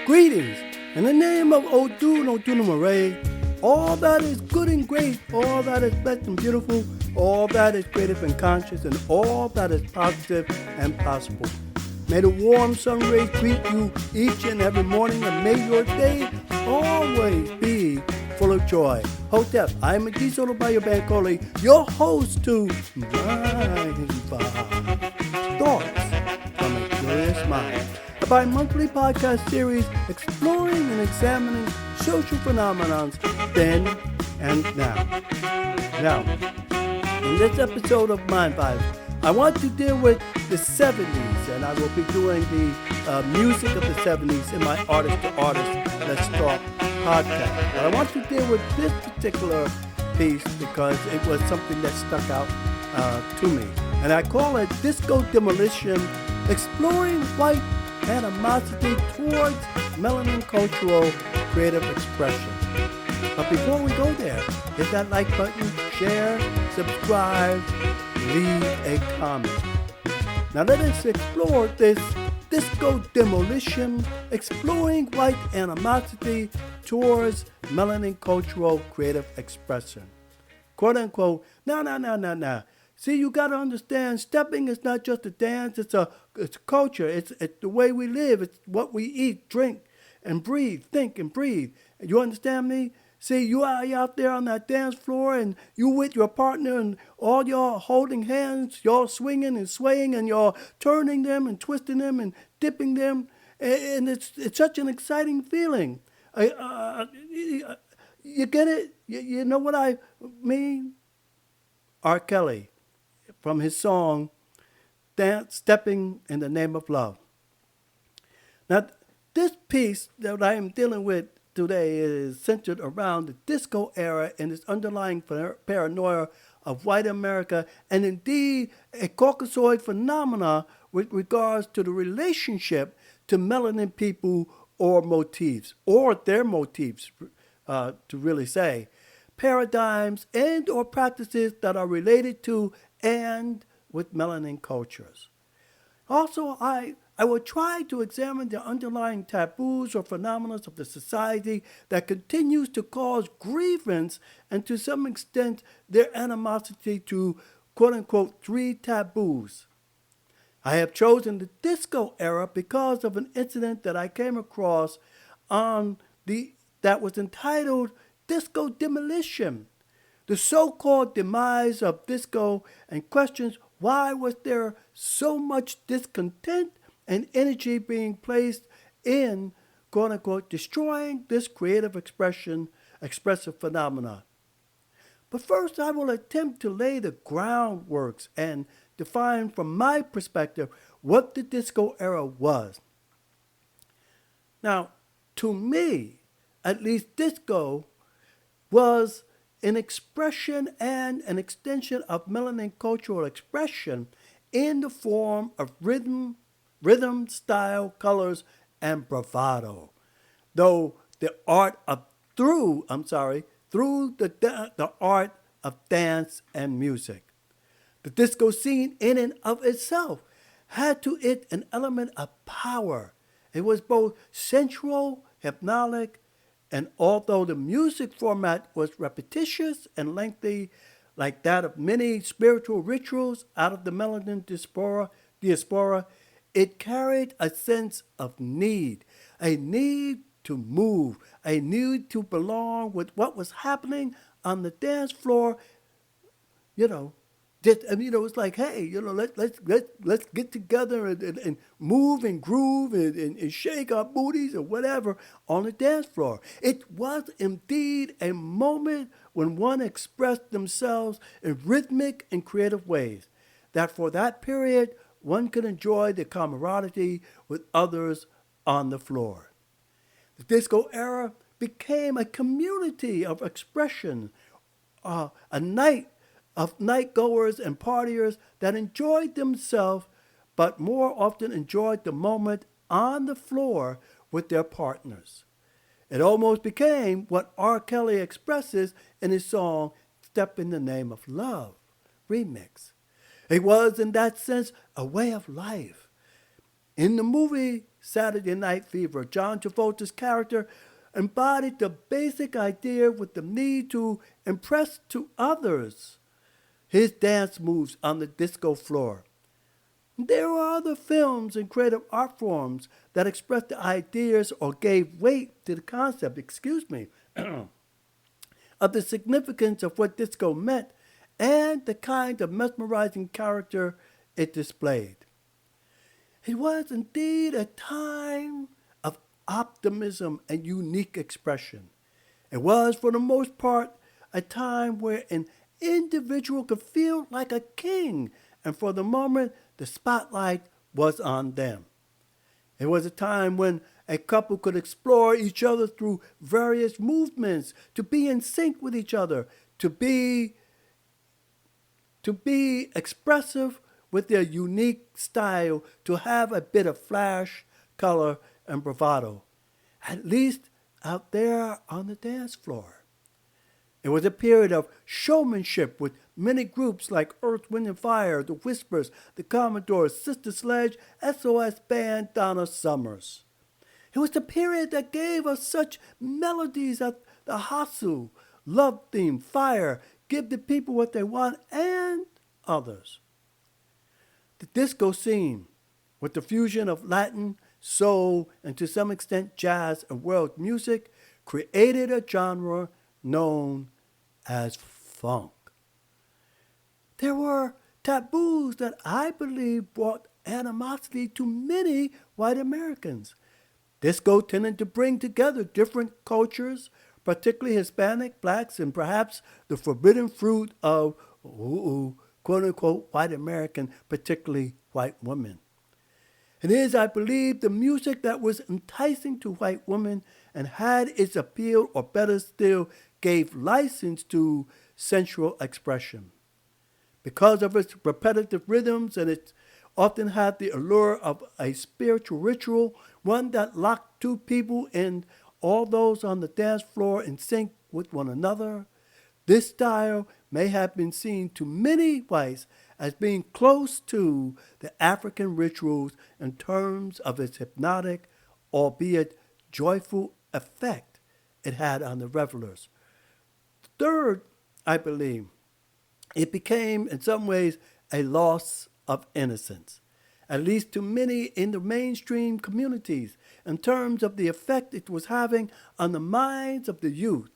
Greetings. In the name of Odu and Oduna Marae, all that is good and great, all that is blessed and beautiful, all that is creative and conscious, and all that is positive and possible. May the warm sun rays greet you each and every morning, and may your day always be full of joy. Hotep, I am McGee Soto by your band Coley, your host to Mind Thoughts from a Curious Mind, a bi-monthly podcast series exploring and examining social phenomena then and now. Now, in this episode of Mind Vibes, I want to deal with the 70s, and I will be doing the music of the 70s in my Artist to Artist Let's Talk podcast. But I want to deal with this particular piece because it was something that stuck out to me. And I call it Disco Demolition, Exploring White Animosity Towards Melanin Cultural Creative Expression. But before we go there, hit that like button, share, subscribe, leave a comment. Now let us explore this Disco Demolition, Exploring White Animosity Towards Melanin Cultural Creative Expression. Quote unquote, no. See, you got to understand, stepping is not just a dance, it's a culture, it's the way we live, it's what we eat, drink, and breathe, think and breathe. You understand me? See, you are out there on that dance floor and you with your partner and all y'all holding hands, y'all swinging and swaying and y'all turning them and twisting them and dipping them. And it's such an exciting feeling. You get it? You know what I mean? R. Kelly, from his song, Stepping in the Name of Love. Now, this piece that I am dealing with today is centered around the disco era and its underlying paranoia of white America and indeed a Caucasoid phenomena with regards to the relationship to melanin people or motifs, or their motifs, to really say, paradigms and or practices that are related to and with melanin cultures. Also, I will try to examine the underlying taboos or phenomena of the society that continues to cause grievance and to some extent their animosity to quote-unquote 3 taboos. I have chosen the disco era because of an incident that I came across that was entitled Disco Demolition, the so-called demise of disco, and questions why was there so much discontent and energy being placed in, quote-unquote, destroying this creative expressive phenomena. But first, I will attempt to lay the groundworks and define from my perspective what the disco era was. Now, to me, at least disco was an expression and an extension of melanin cultural expression in the form of rhythm, style, colors, and bravado. Though the art of through the art of dance and music. The disco scene in and of itself had to it an element of power. It was both sensual, hypnotic, and although the music format was repetitious and lengthy, like that of many spiritual rituals out of the melanin diaspora, it carried a sense of need, a need to move, a need to belong with what was happening on the dance floor. It's like, hey, let's get together and move and groove and shake our booties or whatever on the dance floor. It was indeed a moment when one expressed themselves in rhythmic and creative ways, that for that period one could enjoy the camaraderie with others on the floor. The disco era became a community of expression, a night of nightgoers and partiers that enjoyed themselves, but more often enjoyed the moment on the floor with their partners. It almost became what R. Kelly expresses in his song Step in the Name of Love remix. It was, in that sense, a way of life. In the movie Saturday Night Fever. John Travolta's character embodied the basic idea with the need to impress to others. His dance moves on the disco floor. There were other films and creative art forms that expressed the ideas or gave weight to the concept, of the significance of what disco meant and the kind of mesmerizing character it displayed. It was indeed a time of optimism and unique expression. It was, for the most part, a time where an individual could feel like a king, and for the moment, the spotlight was on them. It was a time when a couple could explore each other through various movements, to be in sync with each other, to be expressive with their unique style, to have a bit of flash, color, and bravado, at least out there on the dance floor. It was a period of showmanship with many groups like Earth, Wind and Fire, The Whispers, The Commodores, Sister Sledge, SOS Band, Donna Summers. It was the period that gave us such melodies as the Hasu, Love Theme, Fire, Give the People What They Want, and others. The disco scene, with the fusion of Latin, soul, and to some extent jazz and world music, created a genre known as funk. There were taboos that I believe brought animosity to many white Americans. Disco tended to bring together different cultures, particularly Hispanic, blacks, and perhaps the forbidden fruit of quote-unquote white American, particularly white women. It is, I believe, the music that was enticing to white women and had its appeal, or better still, gave license to sensual expression. Because of its repetitive rhythms, and it often had the allure of a spiritual ritual, one that locked two people and all those on the dance floor in sync with one another. This style may have been seen to many whites as being close to the African rituals in terms of its hypnotic, albeit joyful effect it had on the revelers. Third, I believe, it became in some ways a loss of innocence, at least to many in the mainstream communities, in terms of the effect it was having on the minds of the youth.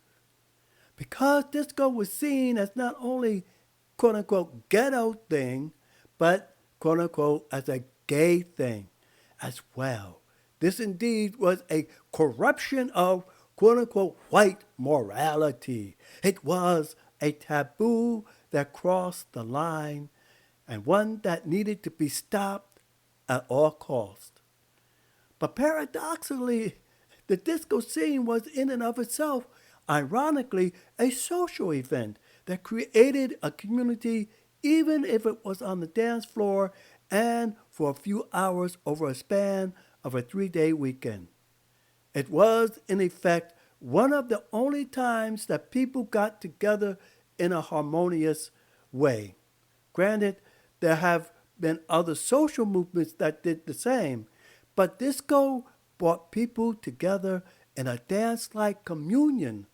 Because disco was seen as not only quote-unquote ghetto thing, but quote-unquote as a gay thing as well. This indeed was a corruption of quote-unquote white morality. It was a taboo that crossed the line, and one that needed to be stopped at all cost. But paradoxically, the disco scene was in and of itself, ironically, a social event that created a community, even if it was on the dance floor and for a few hours over a span of a 3-day weekend. It was, in effect, one of the only times that people got together in a harmonious way. Granted, there have been other social movements that did the same, but disco brought people together in a dance-like communion.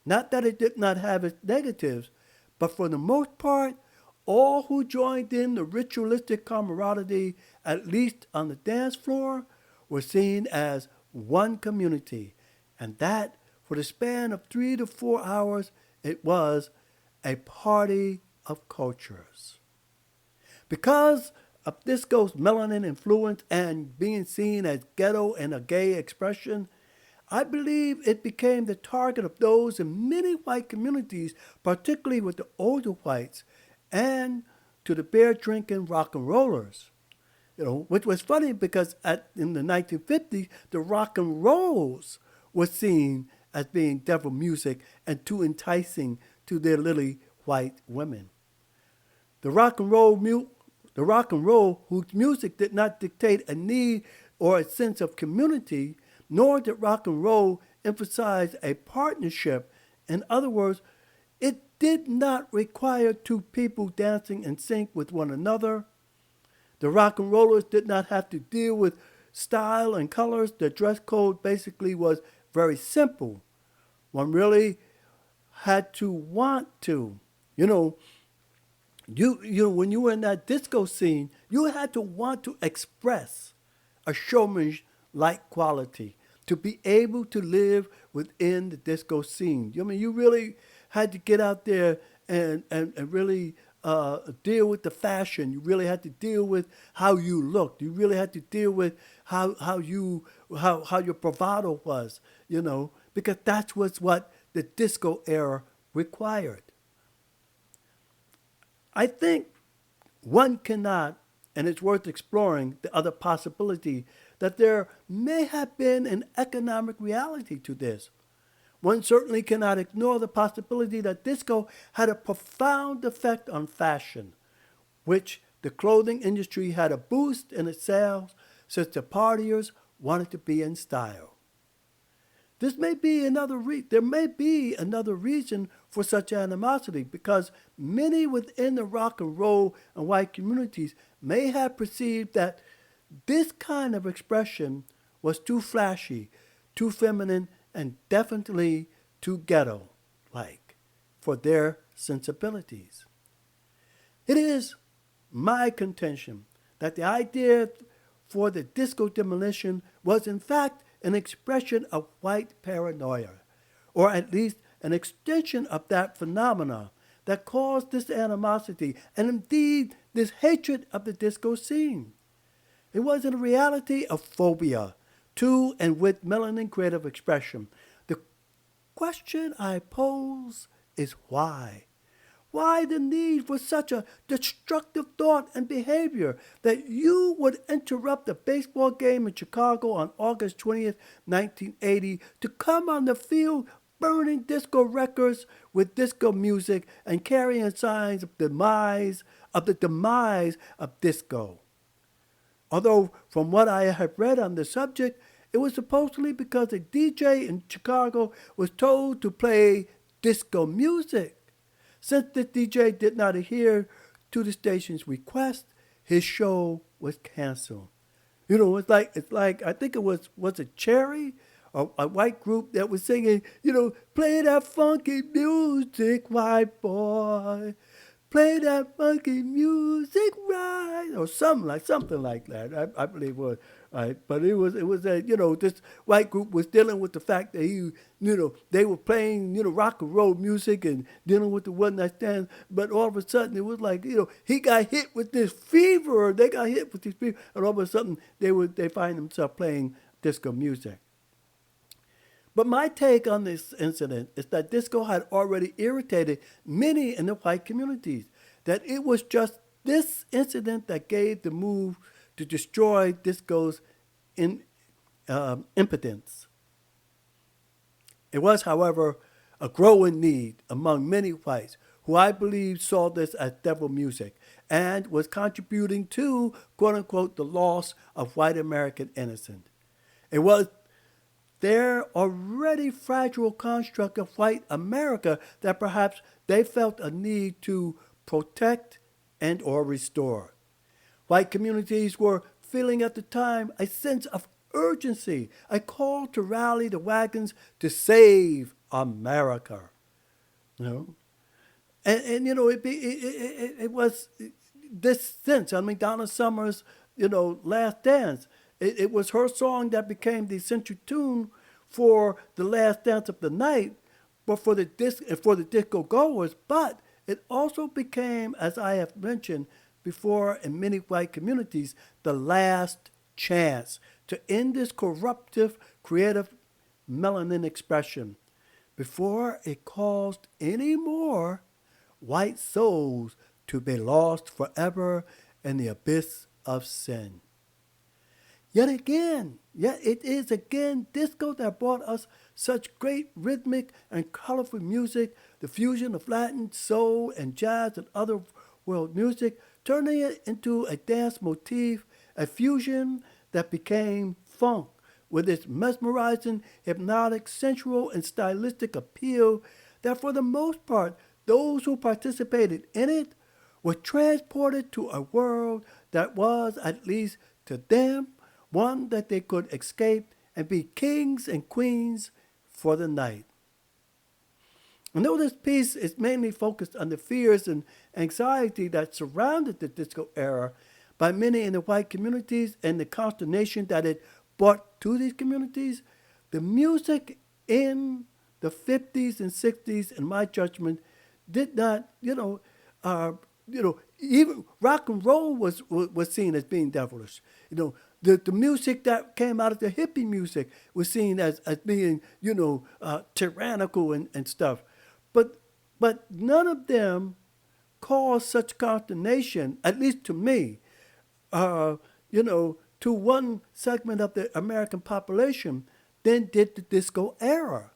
Not that it did not have its negatives, but for the most part, all who joined in the ritualistic camaraderie, at least on the dance floor, were seen as one community, and that for the span of 3 to 4 hours, it was a party of cultures. Because of disco's melanin influence and being seen as ghetto and a gay expression, I believe it became the target of those in many white communities, particularly with the older whites, and to the beer-drinking rock and rollers. Which was funny because in the 1950s, the rock and rolls were seen as being devil music and too enticing to their lily white women. The rock and roll whose music did not dictate a need or a sense of community, nor did rock and roll emphasize a partnership. In other words, it did not require two people dancing in sync with one another. The rock and rollers did not have to deal with style and colors, the dress code basically was very simple. One really had to want to. You know, when you were in that disco scene, you had to want to express a showman's like quality to be able to live within the disco scene. I mean, you really had to get out there and really deal with the fashion. You really had to deal with how you looked. You really had to deal with how your bravado was, because that's what the disco era required. I think one cannot, and it's worth exploring the other possibility that there may have been an economic reality to this. One certainly cannot ignore the possibility that disco had a profound effect on fashion, which the clothing industry had a boost in its sales since the partiers wanted to be in style. This may be there may be another reason for such animosity because many within the rock and roll and white communities may have perceived that this kind of expression was too flashy, too feminine, and definitely too ghetto-like for their sensibilities. It is my contention that the idea for the disco demolition was in fact an expression of white paranoia, or at least an extension of that phenomena that caused this animosity and indeed this hatred of the disco scene. It was in reality a phobia to and with melanin creative expression. The question I pose is why? Why the need for such a destructive thought and behavior that you would interrupt a baseball game in Chicago on August 20th, 1980 to come on the field burning disco records with disco music and carrying signs of the demise of disco? Although from what I have read on the subject, it was supposedly because a DJ in Chicago was told to play disco music. Since the DJ did not adhere to the station's request, his show was canceled. It's like I think it was it Cherry, a white group that was singing, play that funky music, white boy. Play that funky music right, or something like that. I believe it was right, but it was a this white group was dealing with the fact that they were playing rock and roll music and dealing with the one night stand, but all of a sudden it was like he got hit with this fever, they got hit with this fever, and all of a sudden they find themselves playing disco music. But my take on this incident is that disco had already irritated many in the white communities, that it was just this incident that gave the move to destroy disco's impotence. It was, however, a growing need among many whites who I believe saw this as devil music and was contributing to, quote unquote, the loss of white American innocence. It was their already fragile construct of white America that perhaps they felt a need to protect and or restore. White communities were feeling at the time a sense of urgency, a call to rally the wagons to save America. You know? It was this sense. I mean, Donna Summer's, Last Dance. It was her song that became the central tune for the last dance of the night, but for the disco goers. But it also became, as I have mentioned before, in many white communities, the last chance to end this corruptive, creative melanin expression before it caused any more white souls to be lost forever in the abyss of sin. Yet it is again disco that brought us such great rhythmic and colorful music, the fusion of Latin, soul, and jazz and other world music, turning it into a dance motif, a fusion that became funk, with its mesmerizing, hypnotic, sensual, and stylistic appeal that for the most part, those who participated in it were transported to a world that was, at least to them, one that they could escape and be kings and queens for the night. And though this piece is mainly focused on the fears and anxiety that surrounded the disco era by many in the white communities and the consternation that it brought to these communities, the music in the 50s and 60s, in my judgment, did not, even rock and roll was seen as being devilish. The music that came out of the hippie music was seen as being, tyrannical and stuff. But none of them caused such consternation, at least to me, to one segment of the American population than did the disco era.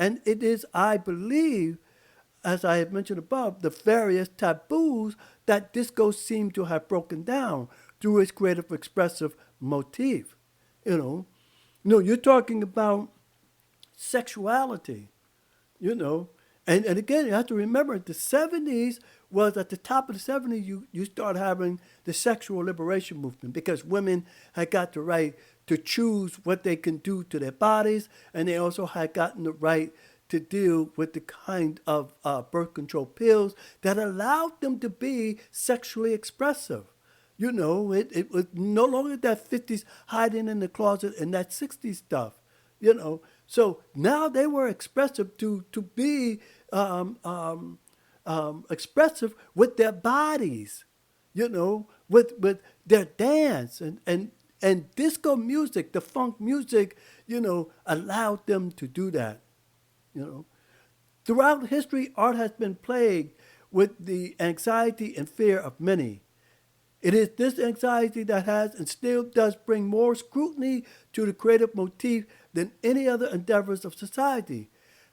And it is, I believe, as I have mentioned above, the various taboos that disco seemed to have broken down through its creative expressive motif. You're talking about sexuality, and again, you have to remember the 70s was at the top of the 70s, you start having the sexual liberation movement because women had got the right to choose what they can do to their bodies, and they also had gotten the right to deal with the kind of birth control pills that allowed them to be sexually expressive. It was no longer that 50s hiding in the closet and that 60s stuff. So now they were expressive to be expressive with their bodies, with their dance and disco music, the funk music, allowed them to do that. Throughout history, art has been plagued with the anxiety and fear of many. It is this anxiety that has and still does bring more scrutiny to the creative motif than any other endeavors of society,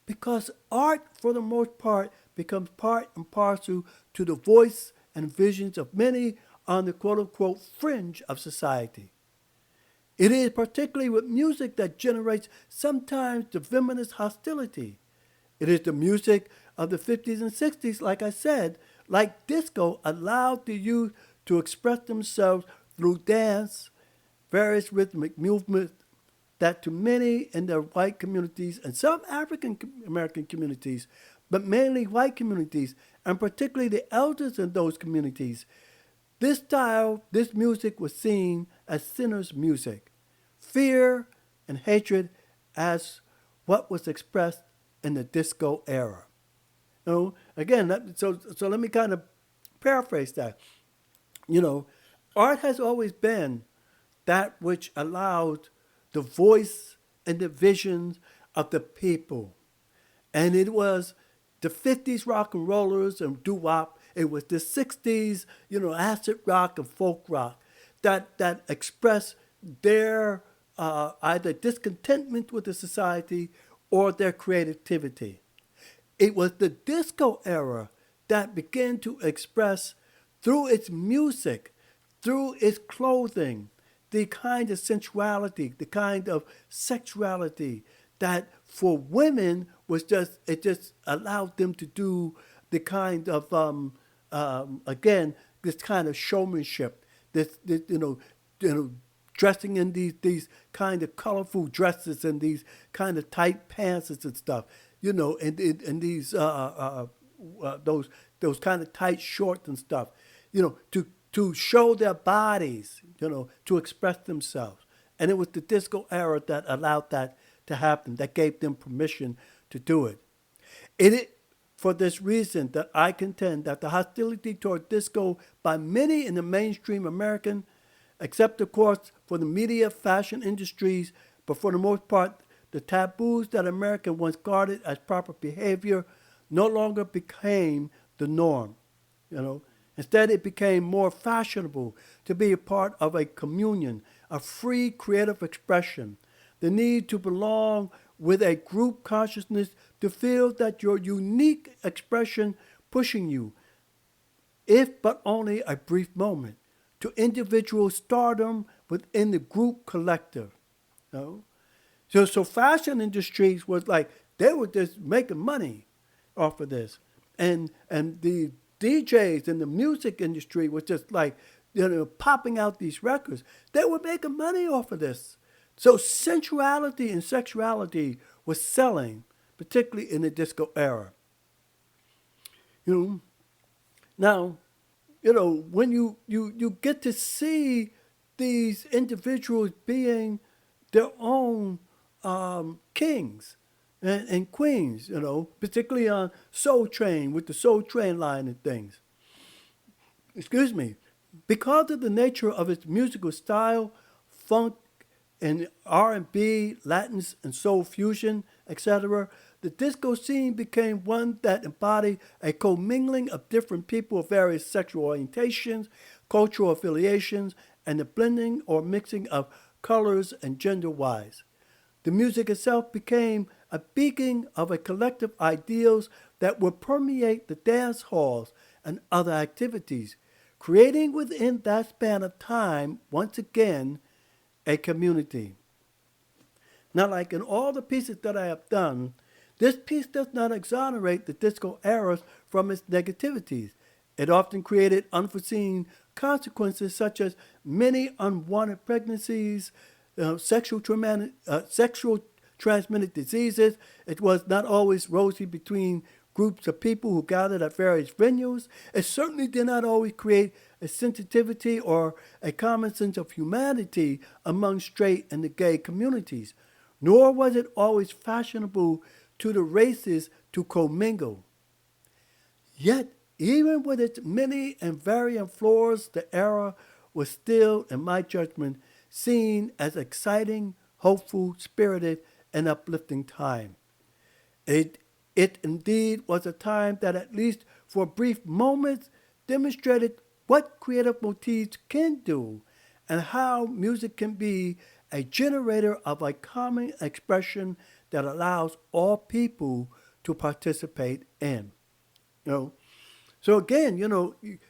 because art, for the most part, becomes part and parcel to the voice and visions of many on the quote-unquote fringe of society. It is particularly with music that generates sometimes the venomous hostility. It is the music of the 50s and 60s, like I said, like disco, allowed the youth to express themselves through dance, various rhythmic movements that to many in their white communities and some African American communities, but mainly white communities, and particularly the elders in those communities, this style, this music was seen as sinners' music, fear and hatred as what was expressed in the disco era. Again, so let me kind of paraphrase that. Art has always been that which allowed the voice and the visions of the people. And it was the 50s rock and rollers and doo-wop. It was the 60s, acid rock and folk rock that expressed their either discontentment with the society or their creativity. It was the disco era that began to express through its music, through its clothing, the kind of sensuality, the kind of sexuality that for women it just allowed them to do the kind of, again, this kind of showmanship, this dressing in these kind of colorful dresses and these kind of tight pants and stuff, and these those kind of tight shorts and stuff, to show their bodies, to express themselves. And it was the disco era that allowed that to happen, that gave them permission to do it. It is for this reason that I contend that the hostility toward disco by many in the mainstream American, except of course for the media, fashion industries, but for the most part, the taboos that America once guarded as proper behavior no longer became the norm. Instead, it became more fashionable to be a part of a communion, a free creative expression, the need to belong with a group consciousness, to feel that your unique expression pushing you, if but only a brief moment, to individual stardom within the group collective. So fashion industries was like, they were just making money off of this. And the DJs in the music industry was just like popping out these records. They were making money off of this. So sensuality and sexuality was selling, particularly in the disco era. You know, now, when you get to see these individuals being their own kings and queens, particularly on Soul Train with the Soul Train line and things. Excuse me. Because of the nature of its musical style, funk and R&B, Latins and soul fusion, etc., the disco scene became one that embodied a commingling of different people of various sexual orientations, cultural affiliations, and the blending or mixing of colors and gender-wise. The music itself became a beacon of a collective ideals that would permeate the dance halls and other activities, creating within that span of time, once again, a community. Now, like in all the pieces that I have done, this piece does not exonerate the disco era from its negativities. It often created unforeseen consequences such as many unwanted pregnancies, sexual transmitted diseases. It was not always rosy between groups of people who gathered at various venues. It certainly did not always create a sensitivity or a common sense of humanity among straight and the gay communities, nor was it always fashionable to the races to commingle. Yet, even with its many and varying flaws, the era was still, in my judgment, seen as exciting, hopeful, spirited, and uplifting time. It indeed was a time that, at least for brief moments, demonstrated what creative motifs can do and how music can be a generator of a common expression that allows all people to participate in. So again,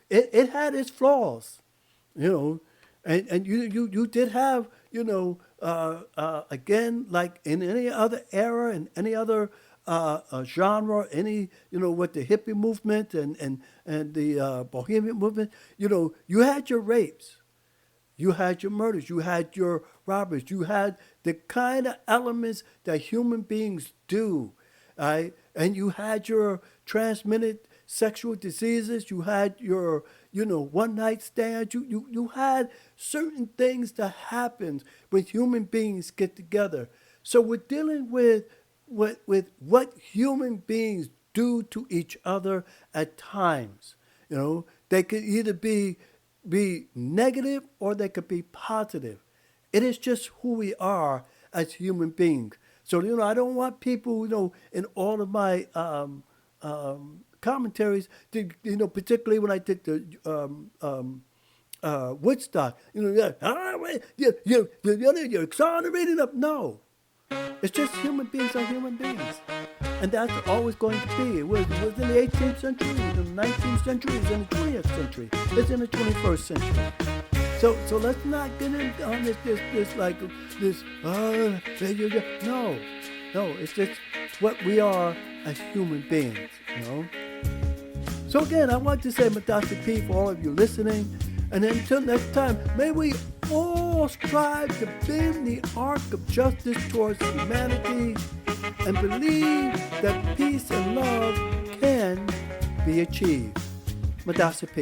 it had its flaws, and you did have, again, like in any other era, in any other genre, with the hippie movement and the bohemian movement, you had your rapes, you had your murders, you had your robberies, you had the kind of elements that human beings do, right? And you had your transmitted sexual diseases, you had your, one-night stands, you had certain things that happen when human beings get together. So we're dealing with what human beings do to each other at times. They could either be negative or they could be positive. It is just who we are as human beings. So, I don't want people, in all of my commentaries, to, particularly when I did the Woodstock, you're exonerating them. No. It's just human beings are human beings. And that's always going to be. It was in the 18th century, it was in the 19th century, it's in the 20th century, it's in the 21st century. So let's not get into on this no, it's just what we are as human beings, So again, I want to say Madasi P for all of you listening, and until next time, may we all strive to bend the arc of justice towards humanity and believe that peace and love can be achieved. Madasi P.